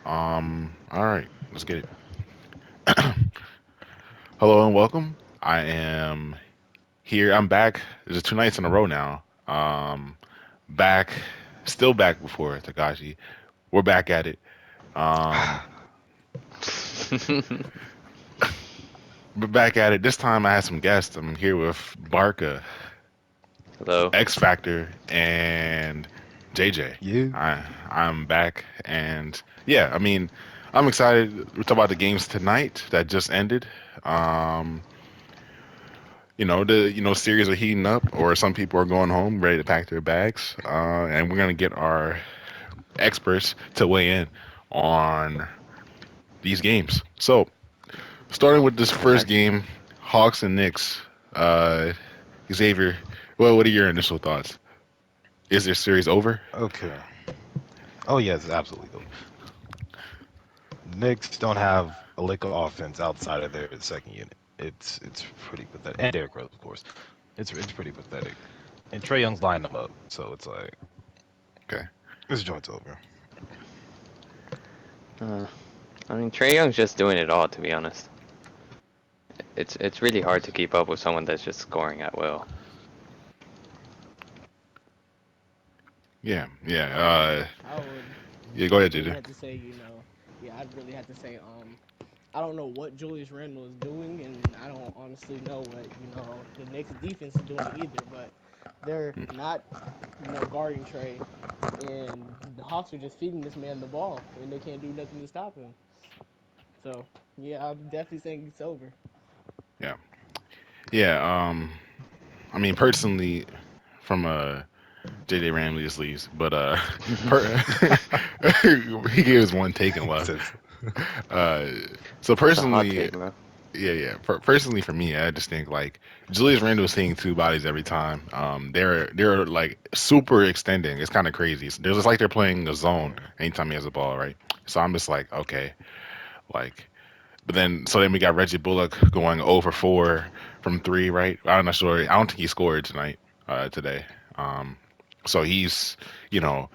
All right, let's get it. Hello and welcome. I am here. I'm back. There's 2 nights in a row now. Back, still back before Takashi. We're back at it. Um, we're back at it. This time I had some guests. I'm here with Barca, Hello. Xfactor, and JJ. You? I'm back, and yeah, I mean, I'm excited. We're talking about the games tonight that just ended. Um, the series are heating up, or some people are going home ready to pack their bags, and we're gonna get our experts to weigh in on these games. So, starting with this first Nice. game, Hawks and Knicks. Uh, Xavier, well, what are your initial thoughts? Is this series over? Okay. Oh yeah, it's absolutely over. Knicks don't have a lick of offense outside of their second unit. It's pretty pathetic. And Derrick Rose, of course. It's pretty pathetic. And Trey Young's lining them up, so it's like Okay. this joint's over. Uh, I mean, Trey Young's just doing it all, to be honest. It's really hard to keep up with someone that's just scoring at will. Yeah. Yeah. I would Yeah. Go ahead, really JJ. have to say, yeah, I'd really have to say, I don't know what Julius Randle is doing, and I don't honestly know what the Knicks defense is doing either. But they're not, guarding Trey, and the Hawks are just feeding this man the ball, and they can't do nothing to stop him. So yeah, I'm definitely saying it's over. Yeah. Yeah. I mean, personally, from JJ Ramley just leaves, but per- he gave us one take and left. Says Uh, so That's a hot personally, take, bro. yeah, yeah. Personally, for me, I just think like Julius Randle is seeing two bodies every time. They're like super extending. It's kind of crazy. They're just like they're playing a zone anytime he has a ball, right? So I'm just like, okay, like. But then we got Reggie Bullock going over 4 from three, right? I'm not sure. I don't think he scored today. Um, so you know,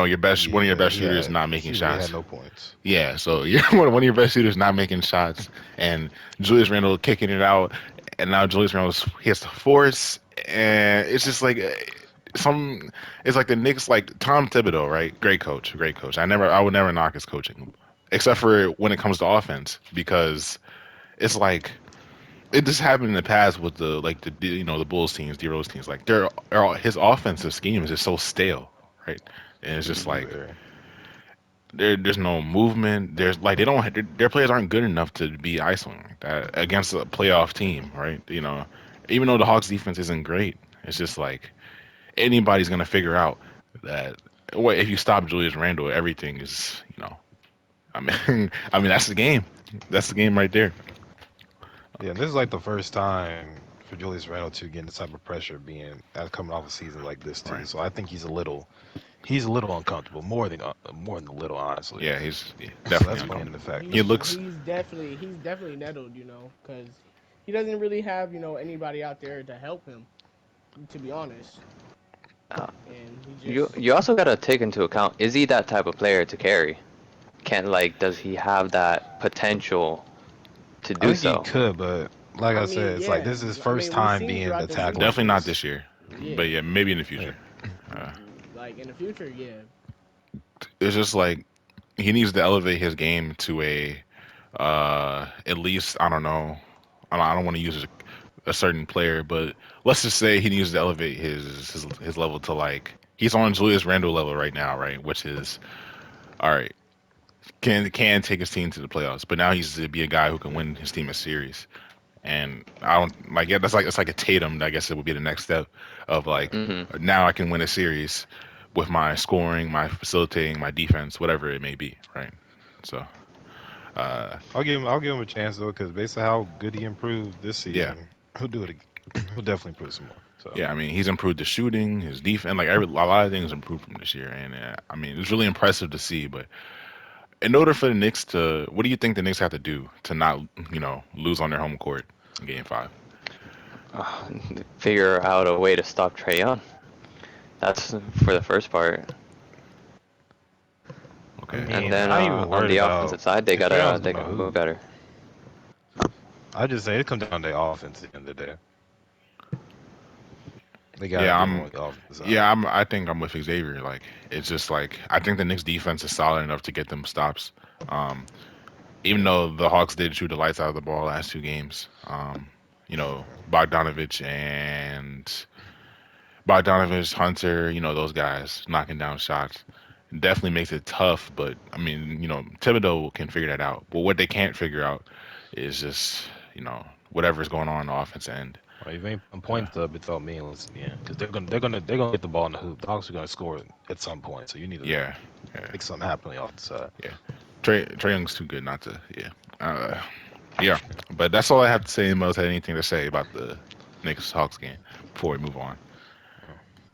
your best one of your yeah, best shooters not making he had shots. no points. Yeah, so you're one of your best shooters not making shots, and Julius Randle kicking it out, and now Julius Randle hits the force, and it's just like some. It's like the Knicks, like Tom Thibodeau, right? Great coach, great coach. I would never knock his coaching, except for when it comes to offense, because it's like it just happened in the past with the Bulls teams, D Rose teams. Like his offensive scheme is just so stale, right? And it's just like Very. there's no movement. There's like they don't their players aren't good enough to be isolating like that against a playoff team, right? Even though the Hawks defense isn't great, it's just like anybody's gonna figure out that if you stop Julius Randle, everything is I mean I mean that's the game. That's the game right there. Yeah, and this is like the first time for Julius Randle to get this type of pressure being coming off a season like this too. Right. So I think he's a little uncomfortable, more than a little, honestly. Yeah, he's So definitely that's playing into uncomfortable. factor. He looks He's definitely nettled, because he doesn't really have anybody out there to help him, to be honest, Uh, and he you just you also gotta take into account, is he that type of player to carry? Does he have that potential to I do think he so? could, but like I I mean, said, it's like yeah. this is his I first mean, we've time seen being throughout the attacked season. like definitely not this. this year, but Yeah, yeah, maybe in the future. Yeah. Uh, like in the future, yeah. it's just like he needs to elevate his game to a at least I don't know. I don't want to use a certain player, but let's just say he needs to elevate his level to like he's on Julius Randle level right now, right? Which is all right. Can take his team to the playoffs, but now he's to be a guy who can win his team a series. And I don't like yeah, that's like it's like a Tatum. I guess it would be the next step of like Hmm. now I can win a series with my scoring, my facilitating, my defense, whatever it may be, right? So uh, I'll give him a chance though, because based on how good he improved this yeah, season, he'll do it. He'll definitely improve some more. So yeah. I mean, he's improved the shooting, his defense, like a lot of things improved from this year, and I mean, it's really impressive to see. But in order for the Knicks to, what do you think the Knicks have to do to not, lose on their home court in Game Five? Uh, Figure out a way to stop Trey Young. That's for the first part. I Okay. And mean, then I ain't even on worried the offensive about side, they if Trae Young's gotta gonna move hoop. better. I just say it comes down to their offense at the end of the day. They gotta Yeah, do more I'm. on the offensive side. Yeah, I'm. I think I'm with Xavier. Like, it's just like I think the Knicks defense is solid enough to get them stops. Um, even though the Hawks did shoot the lights out of the ball last two games. You know, Bogdanovich, Hunter, those guys knocking down shots definitely makes it tough. But I mean, Thibodeau can figure that out. But what they can't figure out is just whatever's going on the offense end. Or if they ain't putting Uh, points up, it's all meaningless in the end because they're gonna get the ball in the hoop. The Hawks are gonna score at some point, so you need to yeah, yeah, make something happen on the offensive side. yeah. Trey Young's too good not to. Yeah, uh, yeah. But that's all I have to say. Most had anything to say about the Knicks Hawks game before we move on.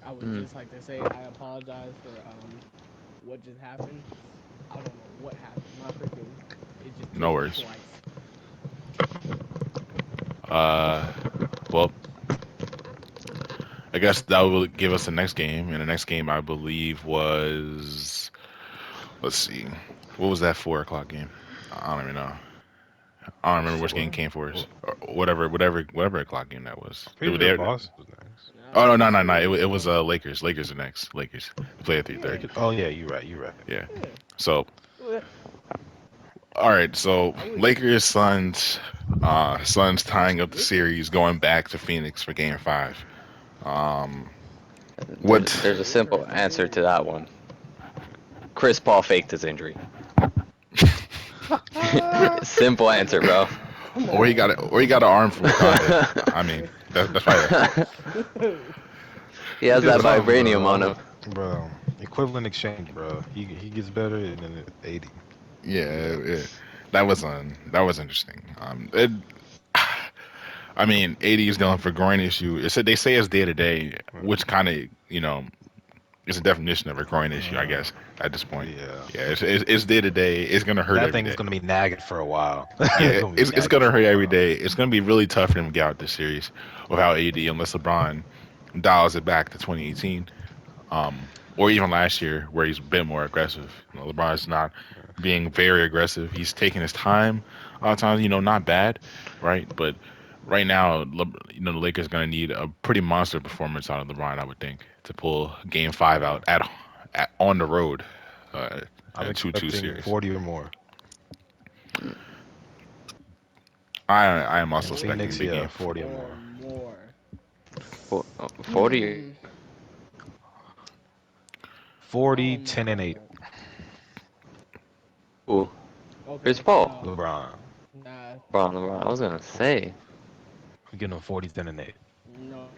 I would Mm. just like to say I apologize for what just happened. I don't know what happened. My freaking it just No blinked worries. twice. Uh, well, I guess that will give us the next game, and the next game I believe was, let's see, what was that 4 o'clock game? I don't even know. I don't remember which game Four. came for us, Well, or whatever o'clock game that was. pretty sure Boston was next. Nah, Oh no, no, pretty no, sure no! it It was was Lakers. Lakers are next. Lakers play at three yeah, thirty. Lakers. Oh yeah, you're right. You're right. Yeah. yeah. So Well, all right. So I was Lakers Suns. Suns tying up the Lakers. series, going back to Phoenix for Game 5. Um, There's what? there's a simple Interesting answer to series. that one. Chris Paul faked his injury. Simple answer, bro. Come Or he got on. it, or he got an arm from Wakanda. I mean, that's probably He He has did that something, vibranium on bro. him. Bro, equivalent exchange, bro. He gets better and then 80. yeah. Yeah. That was interesting. I mean, 80 is dealing for groin issue. They say it's day to day, which kind of is a definition of a groin issue, I Uh, guess. At this point, yeah. yeah, it's day to day. It's gonna hurt That every thing's day. gonna be nagging for a while. It's Yeah, gonna be it's nagging gonna for a hurt every while. day. It's gonna be really tough for him to get out this series without AD unless LeBron dials it back to 2018, or even last year where he's been more aggressive. LeBron's not being very aggressive. He's taking his time. A lot of times, not bad, right? But right now, the Lakers gonna need a pretty monster performance out of LeBron, I would think, to pull Game 5 Yeah. out at on the road, I'm a 2-2 expecting series. 40 or more. I am also In expecting a Phoenix, big yeah, game. 40 or Or more. more. 40. Hmm. 40, 10, and 8. Ooh, Chris Okay. Paul. No. LeBron. Nah. LeBron. I was gonna say. I'm getting them 40, 10, and 8. No.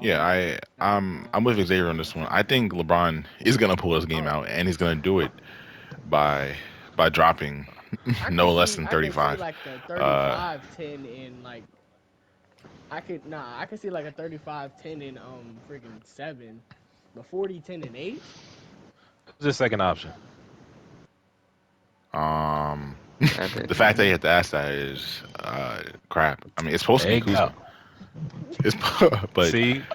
Yeah, I'm with Xavier on this one. I think LeBron is gonna pull this game Oh, out, and he's gonna do it by dropping no less than I can see 35. like the Uh, 35-10 in like I could see like a 35-10 in freaking 7. But 40-10 and 8? Who's the second option? um, Anthony. the fact that you have to ask that is crap. I mean, it's supposed to There be you go. Kuzma. It's but See,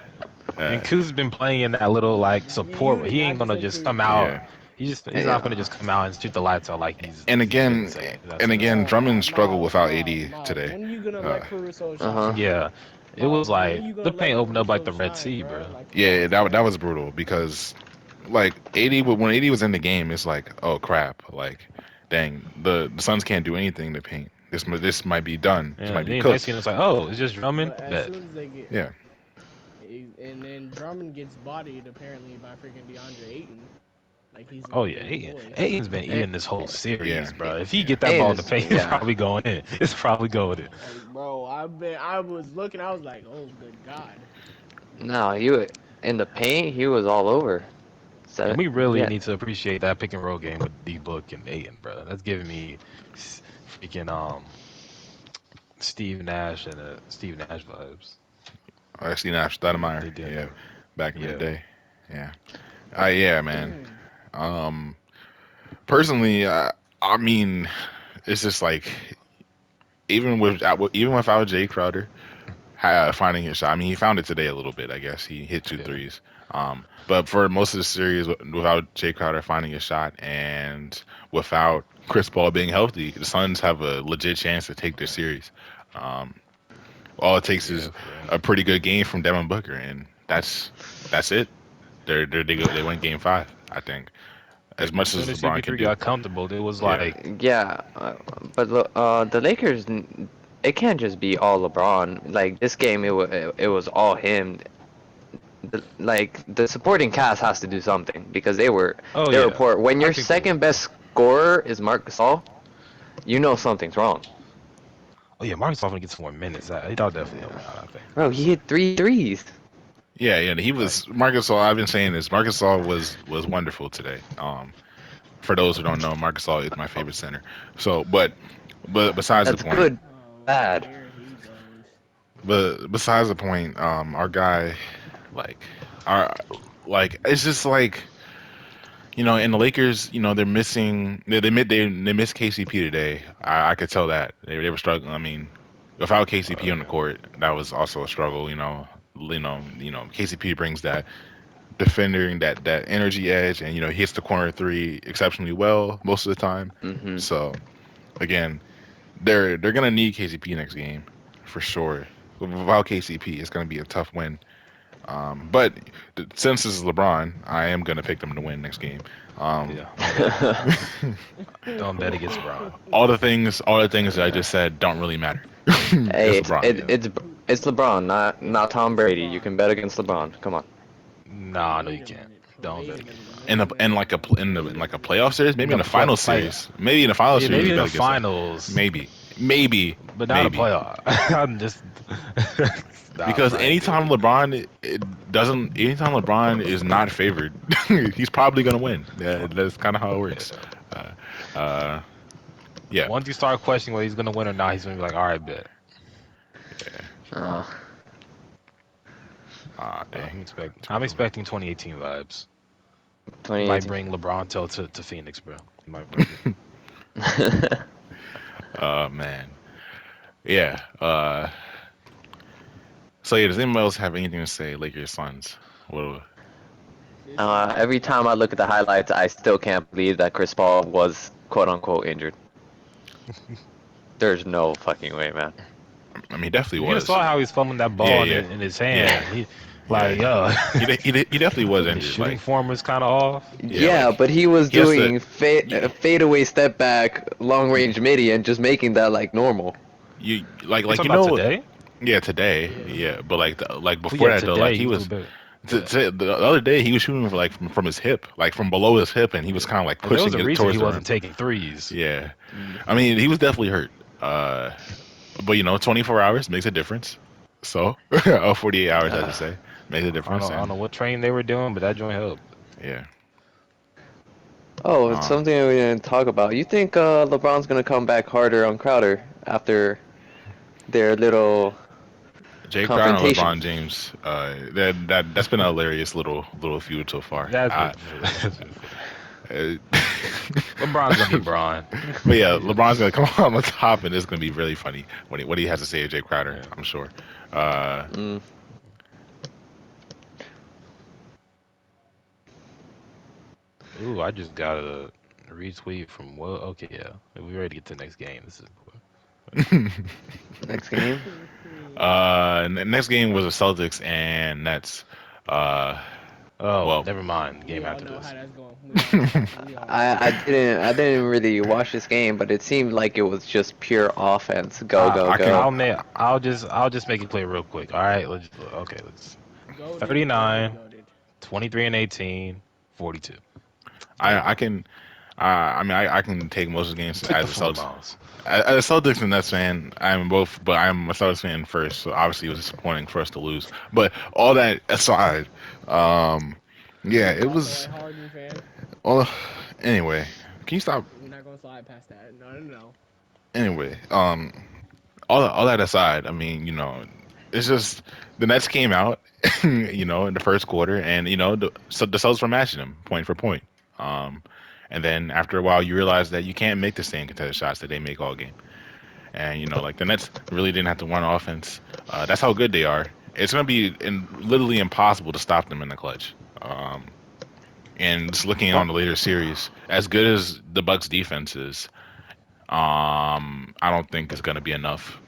uh, and Kuz's been playing in that little like support, You but did he not ain't just gonna say just come Kuzma. out. yeah, He's not gonna Yeah. just come out and shoot the lights out like and he's been again, saying. That's and what again, No, Drummond struggled Miles, without Miles, AD Miles. today. When are you gonna Uh, let Caruso Uh huh. shine? yeah. It was Miles, when are like you the gonna paint let opened up like Caruso the Red shine, Sea, bro? bro. Like, come yeah, on, that bro. was brutal because like 80, but when 80 was in the game, it's like, oh crap, like dang, the Suns can't do anything to paint. This might be done. This Yeah. might be Then next cooked. thing it's like, oh, it's just Drummond. But as Bet. soon as they get, Yeah, and then Drummond gets bodied apparently by freaking DeAndre Ayton, like he's Oh his yeah, little boy. Aiton's been Hey, eating this whole yeah, series, bro. If he yeah. get that Aiden ball in the is paint, it's yeah. probably going in. It's probably going in. Like, bro, I was looking, I was like, oh, good God. No, in the paint. He was all over. And So we really yeah. need to appreciate that pick and roll game with D Book and Aiton, bro. That's giving me freaking Steve Nash and Steve Nash vibes. I seen Ash What Stoudemire. they did Yeah, there. back in the Yeah. day. Yeah. Yeah, man. Um, personally, I mean, it's just like even without Jay Crowder finding his shot. I mean, he found it today a little bit. I guess he hit two Yeah. threes. But for most of the series, without Jay Crowder finding a shot and without Chris Paul being healthy, the Suns have a legit chance to take this series. Um, all it takes Yeah, is for real. a pretty good game from Devin Booker, and that's it. They win Game 5. I think as Like as much soon as as LeBron can CP3 do. got comfortable, it was Yeah. like, Yeah, but the Lakers, it can't just be all LeBron. Like this game, it was all him. Like the supporting cast has to do something because oh they were yeah, poor. When I your think they second will. best scorer is Marc Gasol, you know something's wrong. Oh yeah, Marcus gonna get some more minutes. That'll definitely help him out. I think. Bro, he hit three threes. Yeah, yeah, he Like, was Marcus Gasol. I've been saying this. Marcus Gasol was wonderful today. For those who don't know, Marcus Gasol is my favorite center. So, but besides the That's point, good, Oh, bad. here he goes. but besides the point, our guy, like, our like, it's just like and the Lakers, they're missing. They missed KCP today. I could tell that they were struggling. I mean, without KCP on the yeah. court, that was also a struggle. KCP brings that defending that energy edge, and he hits the corner three exceptionally well most of the time. Hmm. So again, they're gonna need KCP next game for sure. Without KCP, it's gonna be a tough win. But since this is LeBron, I am gonna pick them to win next game. Um, Yeah, don't bet against him. Don't bet against Bron. all the things that I just said don't really matter. Hey, It's LeBron. Yeah. it's LeBron, not Tom Brady. You can bet against LeBron. Come on. Nah, no, you Wait a can't. minute. Don't Wait bet a against minute. Bron. In Wait a the in minute. like a in like a playoff series, maybe in the The final play, series, maybe in the final yeah, series maybe you in bet the against them. finals, Maybe, but not a maybe. playoff. I'm just nah, Because bro. I ain't doing anytime it. anytime LeBron is not favored, he's probably gonna win. Yeah, that's kind of how it works. Yeah. Uh, uh, yeah, Once you start questioning whether he's gonna win or not, he's gonna be like, all right, bet. yeah. Uh, Ah, But dang. I'm expecting 2018 vibes. He might 2018. bring LeBron to Phoenix, bro. He might bring it. Oh man. Yeah. So yeah, does anyone else have anything to say? Lakers Suns. Well, This is Every time I look at the highlights, I still can't believe that Chris Paul was quote unquote injured. There's no fucking way, man. I mean, definitely You was. saw how he's fumbling that Yeah, ball yeah, in his yeah, hand. He yeah. like, yo, He definitely was his injured. shooting Like, form was kind of off. yeah, Yeah, like but he was he has to. doing You, fadeaway step back, long range midi, and just making that like normal. you like You like talking about today? Yeah, today. yeah. Yeah, but like Well, before yeah, that though, like today he he was was better. Yeah. the other day he was shooting from his hip, like from below his hip, and he was kind of like Like, there was pushing a it reason he towards the rim. wasn't taking threes. Yeah, I mean he was definitely hurt. But 24 hours makes a difference. So, 48 hours, I should Uh, say, makes a difference. I don't And know what train they were doing, but that joint helped. yeah, oh, it's um, something we didn't talk about. You think LeBron's gonna come back harder on Crowder after their little Jay Crowder and confrontation? LeBron James, that's been a hilarious little feud so far. That's been that's been funny. Uh, LeBron's gonna be Bron. but yeah, LeBron's gonna come on the top, and it's gonna be really funny what he has to say to Jay Crowder. Yeah. I'm sure. Uh, Mm. Ooh, I just got a retweet from well. Okay, yeah, we ready to get to the next game. This is Next game. next game was the Celtics and Nets. Uh, Oh, well, never mind. The We game all after know how this. that's going. We all know. We all know. I didn't really watch this game, but it seemed like it was just pure offense. Go go I can. go. I'll just make it clear real quick. All right, let's Goaded, goaded, 39, goaded. 23 and 18, 42. I can. I mean, I can take most of the games Take the as a 40 Celtics. miles. As a Celtics and Nets fan, I'm both, but I'm a Celtics fan first. So obviously, it was disappointing for us to lose. But all that aside, um, yeah, You it also was. a Harden fan. Well, anyway, can you stop? We're not gonna slide past that. No, no, no. Anyway, all that aside, I mean, it's just the Nets came out, in the first quarter, and so the Celtics were matching them point for point. Um, and then after a while, you realize that you can't make the same contested shots that they make all game. And like the Nets really didn't have to run offense. That's how good they are. It's gonna be literally impossible to stop them in the clutch. Um, and just looking on Well, the later series, as good as the Bucks defense is, I don't think it's gonna be enough.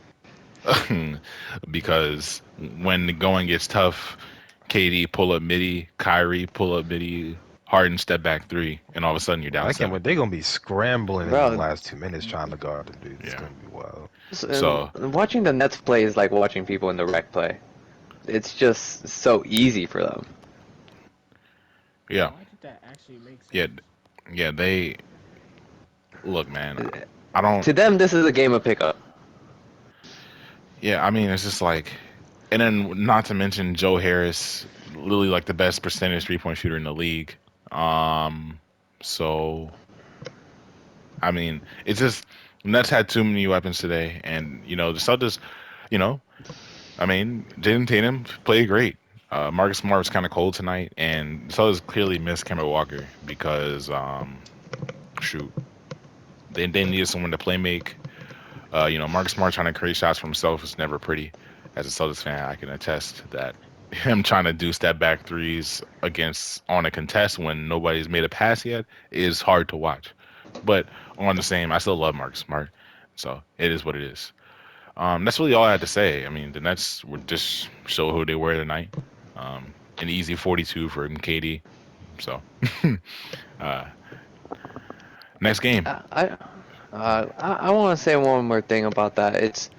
Because when the going gets tough, KD pull up midi, Kyrie pull up midi, Harden step back three, and all of a sudden you're down I can't seven. wait. They're gonna be scrambling in the bro, last 2 minutes trying to guard them dudes. It's Yeah. gonna be wild. So watching the Nets play is like watching people in the rec play. It's just so easy for them. yeah, Why did that actually make yeah, sense? yeah. They look, man. Uh, I don't. To them, this is a game of pickup. Yeah, I mean, it's just like, and then not to mention Joe Harris, literally like the best percentage 3-point shooter in the league. Um, so I mean, it's just Nets had too many weapons today, and the Celtics, you know, I mean, Jaden Tatum played great. Marcus Smart was kind of cold tonight, and the Celtics clearly missed Kemba Walker because, shoot, they needed someone to play make. Marcus Smart trying to create shots for himself is never pretty. As a Celtics fan, I can attest that him trying to do step back threes against on a contest when nobody's made a pass yet is hard to watch. But on the same, I still love Marcus Smart, so it is what it is. That's really all I had to say. I mean, the Nets would just show who they were tonight. An easy 42 for KD. So, uh, next game. Uh, I I want to say one more thing about that. It's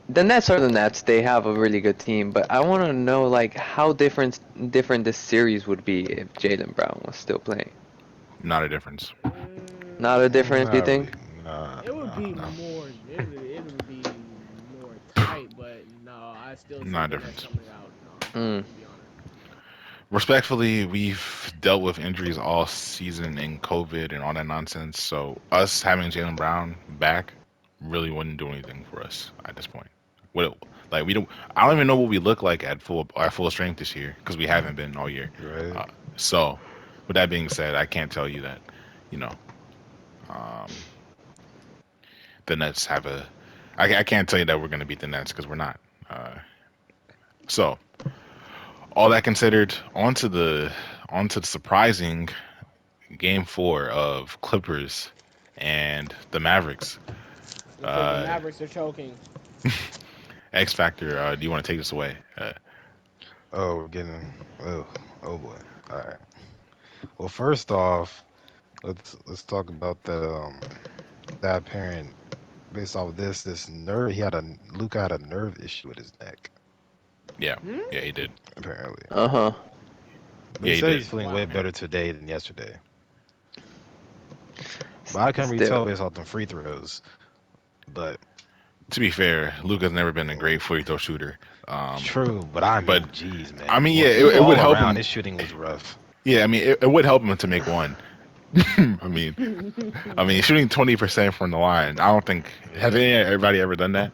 the Nets are the Nets. They have a really good team, but I want to know like how different this series would be if Jaylen Brown was still playing. Not a difference. Not a difference, you Not really. think? Nah, It would be nah. more. It would be more tight, but no, I still see Not a the Nets difference. coming out. Mm. To be honest. Respectfully, we've dealt with injuries all season and COVID and all that nonsense. So us having Jalen Brown back really wouldn't do anything for us at this point. What like we don't? I don't even know what we look like at full strength this year because we haven't been all year. Right. So, with that being said, I can't tell you that you know um, the Nets have a. I can't tell you that we're going to beat the Nets because we're not. Uh, so all that considered, onto the surprising Game 4 of Clippers and the Mavericks. Looks like the Uh, Mavericks are choking. Xfactor, do you want to take this away? Oh, we're getting. Oh, oh boy. All right. Well, first off, let's talk about that apparent. Based off of this nerve, Luca had a nerve issue with his neck Yeah, Hmm? yeah, he did. apparently, Uh-huh. but he Yeah, he said did. he's feeling way Wow. better today than yesterday. But I couldn't really Still. tell based off the free throws. But To be fair, Luca's never been a great free throw shooter. Um, true. But I but mean, geez, man. I mean, yeah, Well, it, just it would all help around, him. his shooting was rough. Yeah, I mean, it would help him to make one. I mean, shooting 20% from the line. I don't think has Yeah. everybody ever done that,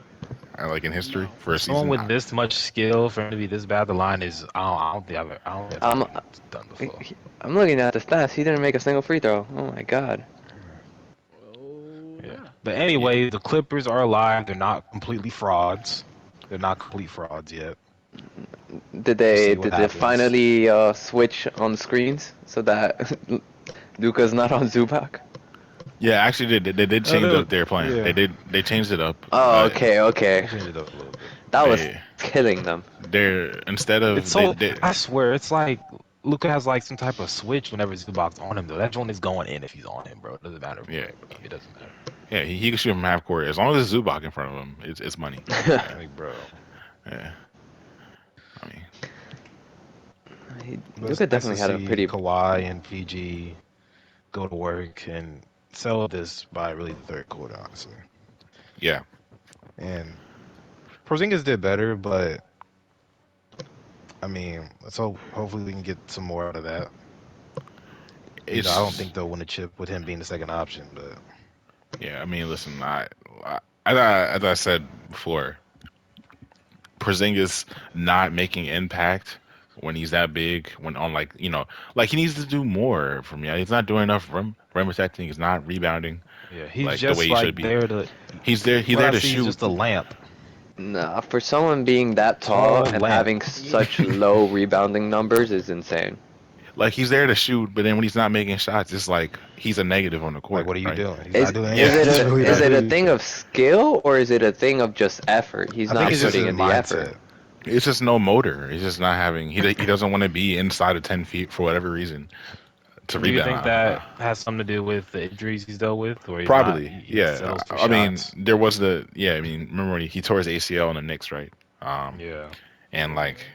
like in history No. for For a someone season. with this much skill, for him to be this bad, the line is I don't think that's ever I'm been done before. I'm looking at the stats. He didn't make a single free throw. Oh my God. Oh Yeah. yeah. But Yeah, anyway, the Clippers are alive. They're not completely frauds. They're not complete frauds yet. Did We'll they see what did they happens. finally switch on the screens so that Luca's not on Zubac? yeah. Actually, they did change up their plan. Yeah, They changed it up. Oh, okay, they okay. changed it up a little bit. That was They killing them. they're instead It's of so I swear it's like Luca has like some type of switch whenever Zubac's on him though. That joint is going in if he's on him, bro. It doesn't matter. yeah, It doesn't matter. yeah. He can shoot from half court as long as there's Zubac in front of him. It's money. Yeah, Like, bro. yeah. I mean, But Luca it's nice to definitely had a see pretty. Kawhi and PG go to work and sell this by really the third quarter, honestly. yeah. And Porzingis did better, but I mean, let's hope hopefully we can get some more out of that. I don't It's think they'll win a chip with him being the second option, but yeah. I mean, listen. As I said before, Porzingis not making impact when he's that big, when on like he needs to do more for me. He's not doing enough rim protecting. He's not rebounding yeah, he's like the way just he should like be. there to. He's there. He's What there I to see is shoot. just a lamp. Nah, for someone being that tall Tall and lamp. having Yeah. such low rebounding numbers is insane. Like he's there to shoot, but then when he's not making shots, it's like he's a negative on the Like, court, what are you right? doing? He's Is not doing Yeah, is anything. it He's a really is not it a doing thing anything. of skill or is it a thing of just effort? He's I think not it's just putting his in the effort. mindset. it's just no motor. He's just not having. He doesn't want to be inside of 10 feet for whatever reason to Do you think rebound. that has something to do with the injuries he's dealt with, or he's not? Probably, He yeah. settles for I mean, shots. there was the yeah. I mean, remember when he tore his ACL in the Knicks, right? Um, Yeah. and like,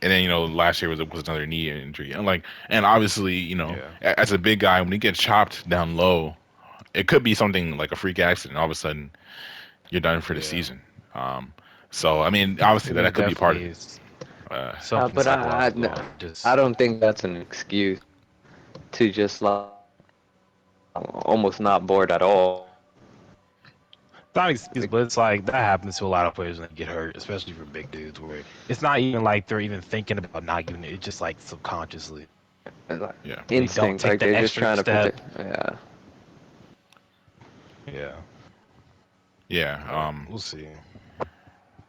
and then last year was another knee injury, and like, and obviously, Yeah. as a big guy, when he gets chopped down low, it could be something like a freak accident. All of a sudden, you're done for the Yeah. season. Um, so I mean, I obviously think that there's could be part of definitely it. something But psychological on it. I Just don't think that's an excuse to just like almost not bored at all. not an excuse, Like, but it's like that happens to a lot of players when they get hurt, especially for big dudes, where it's not even like they're even thinking about not giving it. It's just like subconsciously like Yeah, they don't instinct, take like the they're just extra trying to step. protect. Yeah. Yeah. yeah, But we'll see.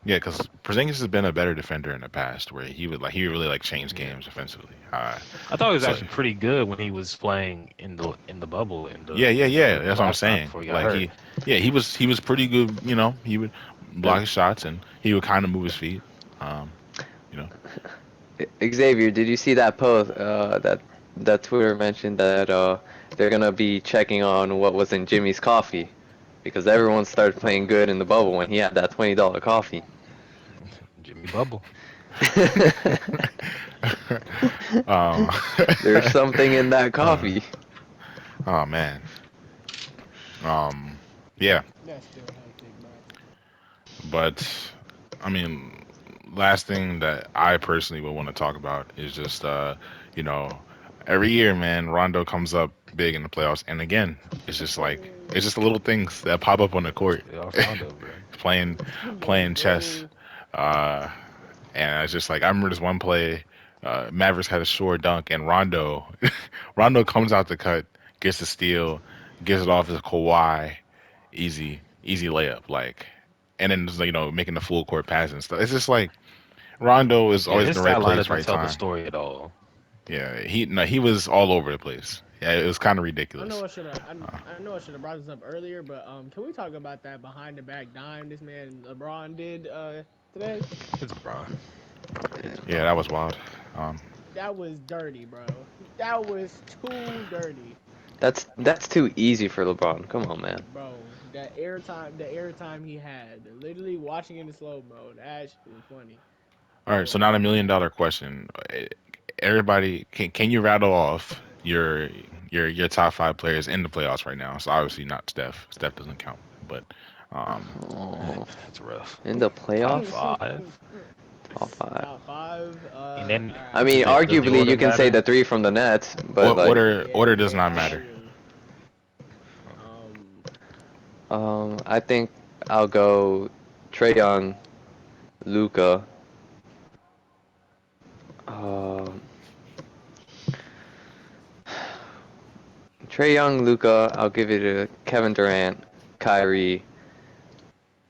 yeah. Because Porzingis has been a better defender in the past, where he would really like change Yeah. games offensively. I thought he was So actually pretty good when he was playing in the bubble yeah. the That's what I'm last time saying. before he got Like hurt. yeah, he was pretty good. He would block his shots and he would kind of move his feet. Um, you know. Xavier, did you see that post that Twitter mentioned that they're gonna be checking on what was in Jimmy's coffee because everyone started playing good in the bubble when he had that $20 coffee. Jimmy Bubble. um, There's something in that uh, coffee. oh man. Um, yeah, That's still hectic, bro. but I mean, last thing that I personally would want to talk about is just you know, every year, man, Rondo comes up big in the playoffs, and again, it's just the little things that pop up on the court, Playoff Rondo, bro. playing Come on, playing chess, bro. uh, and it's just like I remember this one play, Mavericks had a short dunk, and Rondo comes out the cut, gets the steal, gets it off as Kawhi, easy layup, like, and then just, making the full court pass and stuff. It's just like Rondo is Yeah, always in his the right stat line place, doesn't right tell the time. story at all. Yeah, he was all over the place. Yeah, it was kind of I know ridiculous. I should have. Uh, I know I should have brought this up earlier, but can we talk about that behind the back dime this man LeBron did today? It's Bron. It's yeah, Bron. that was wild. Um, That was dirty, bro. That was too dirty, That's too easy for LeBron. Come on, man. bro. The airtime he had, literally watching it in slow mo. That shit was funny. all right, so now the $1 million question. Everybody, can you rattle off your top five players in the playoffs right now? So obviously not Steph. Steph doesn't count. But um, Oh, That's rough. in the Top playoffs, five. top five. Top five. And then All I right. mean, does the arguably order you can say matter? the three from the Nets, but like, order Yeah, does not matter. arguably. Um, I think I'll go Trey Young, Luca. Um, Trey Young, Luca. I'll give it to Kevin Durant, Kyrie,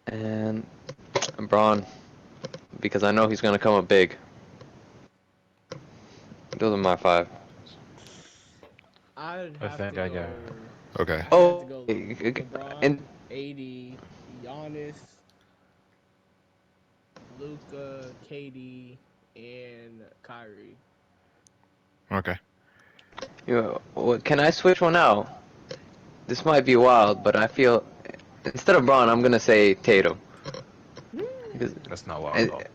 and Braun because I know he's gonna come up big. Those are my five. I'd I have to think I got. go. Okay. I'd have to Oh, go and LeBron, AD, Giannis, Luca, KD, and Kyrie. Okay. can I switch one out? This might be wild, but I feel instead of Braun, I'm gonna say Tatum. Because That's not wild at I, all.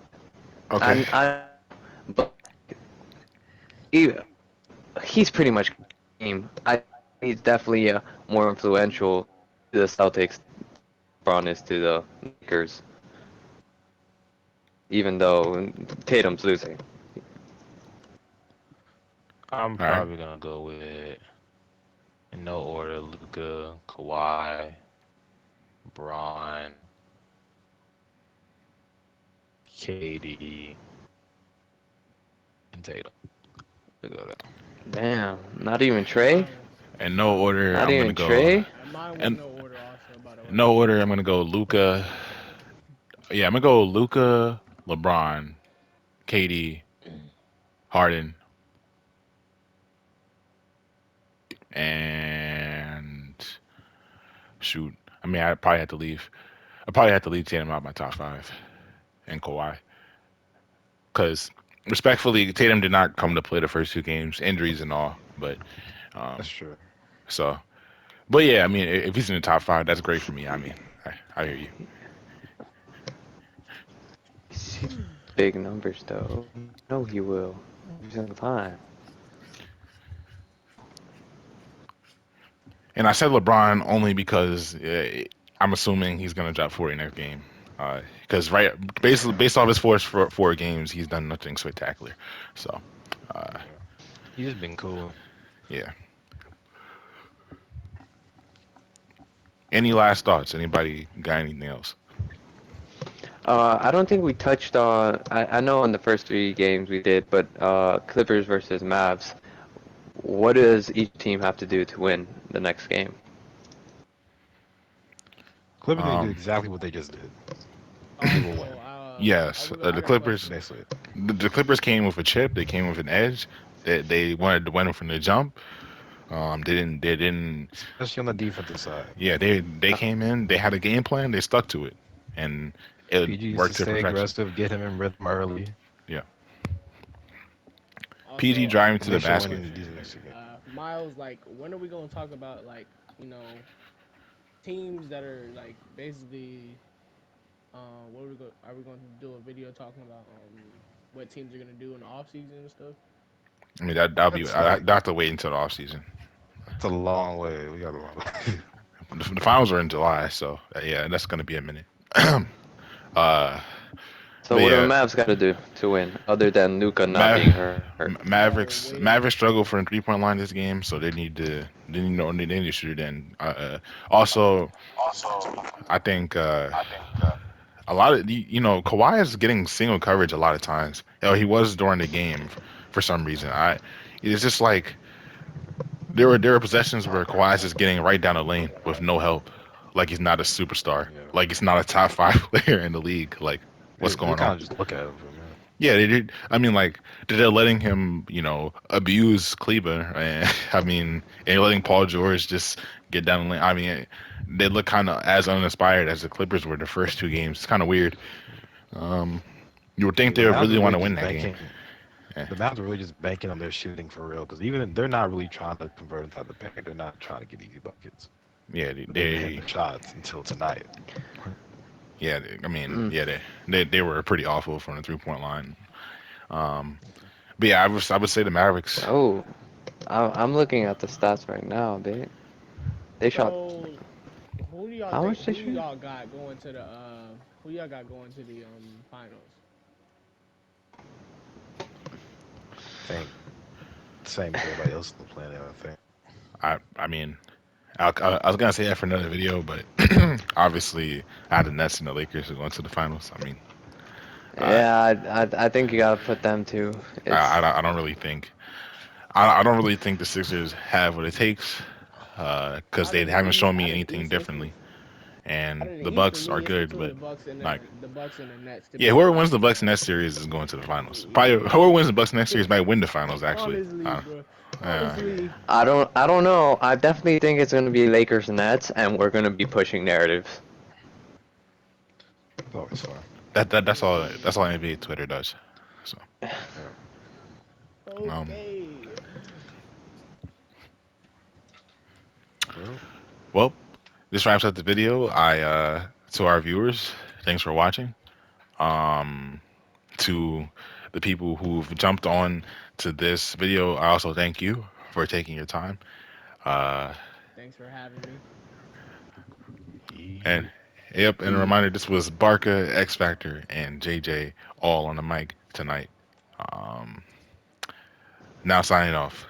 Okay. but he, he's pretty much game. He's definitely more influential to the Celtics. Braun is to the Lakers, even though Tatum's losing. I'm All right. probably gonna go with in no order: Luca, Kawhi, Braun, KD, and Tatum. We go there. Damn, not even Trey. Mine, In no order, Not I'm gonna even go. Trey. mine was And no order also, by the way. no order, I'm gonna go Luca, Yeah, I'm gonna go Luca, LeBron, KD, Harden, and shoot. I mean, I probably had to leave. I probably had to leave Tatum out of my top five and Kawhi because respectfully, Tatum did not come to play the first two games, injuries and all. But That's um, true. so, but yeah, I mean, if he's in the top five, that's great for me. I mean, I hear you. He's big numbers though. You know he will every single time. And I said LeBron only because I'm assuming he's gonna drop 40 next game. Because right, basically based off his four games, he's done nothing spectacular. So, uh, Yeah. He's just been cool. yeah. Any last thoughts? Anybody got anything else? I don't think we touched on. I know in the first three games we did, but Clippers versus Mavs. What does each team have to do to win the next game? Clippers need to do Um, exactly what they just did. They Oh, will so win. yes, I the got a question. Clippers. Basically, The Clippers came with a chip. They came with an edge. They wanted to win from the jump. They didn't. They didn't. especially on the defensive side. Yeah, they Uh, came in. They had a game plan. They stuck to it, and it PG used to worked to stay perfection. aggressive, get him in rhythm early. Yeah, PG Also, driving to And the they should basket. win these next two games. Miles, like, when are we gonna talk about, like, you know, teams that are like basically, what are we going to do a video talking about what teams are gonna do in the off season and stuff? I mean that'll be. That's I like have to wait until the off season. that's a long way. We got a long way. The finals are in July, so yeah, that's gonna be a minute. uh, so but what do the yeah, Mavs got to do to win, other than Luca not Mav- being hurt? Oh, waiting. Mavericks struggle for a 3 point line this game, so they need to shoot it in. Also, I think a lot of Kawhi is getting single coverage a lot of times. He was during the game for some reason. It's just like there were possessions where Kawhi is just getting right down the lane with no help, like he's not a superstar, Yeah, like he's not a top five player in the league. Like what's they going kind on? of just look at him for a minute. Yeah, they did. I mean, like they're letting him, abuse Kleber, and I mean, and letting Paul George just get down the lane. I mean, they look kind of as uninspired as the Clippers were the first two games. It's kind of weird. Um, you would think Yeah, the they would Mavs really are want really to win just that game. banking. Yeah, The Mavs are really just banking on their shooting for real because even they're not really trying to convert inside the paint. They're not trying to get easy buckets. yeah, But they've been hitting the shots until tonight. I mean, Mm. yeah, they were pretty awful from the 3 point line. Um, but yeah, I would say the Mavericks. Oh, I'm looking at the stats right now. They shot. So who do y'all How think? much they Who shoot? y'all got going to the Who y'all got going to the finals? I think same as everybody else on the planet. I think. I mean, I was gonna say that for another video, but obviously, I had the Nets and the Lakers going to the finals. I mean, I Yeah, I think you gotta put them too. It's I don't really think I don't really think the Sixers have what it takes because Out they of the haven't East, shown out me of the anything East, differently. out And of the the East for Bucks are me, it's good, between but like The Bucks and the Nets. To yeah, be whoever honest, wins the Bucks Nets series is going to the finals. Probably whoever yeah. wins the Bucks Nets series might win the finals. Actually, Honestly, bro. uh, Honestly, I don't know. I definitely think it's gonna be Lakers Nets, and we're gonna be pushing narratives. It's always fun. that's all NBA Twitter does. So Yeah. um, okay. Well, well, this wraps up the video. To our viewers, thanks for watching. Um, to the people who've jumped on to this video, I also thank you for taking your time. Uh, Thanks for having me. and yeah. yep, and a reminder: this was Barca, Xfactor, and JJ all on the mic tonight. Um, now signing off.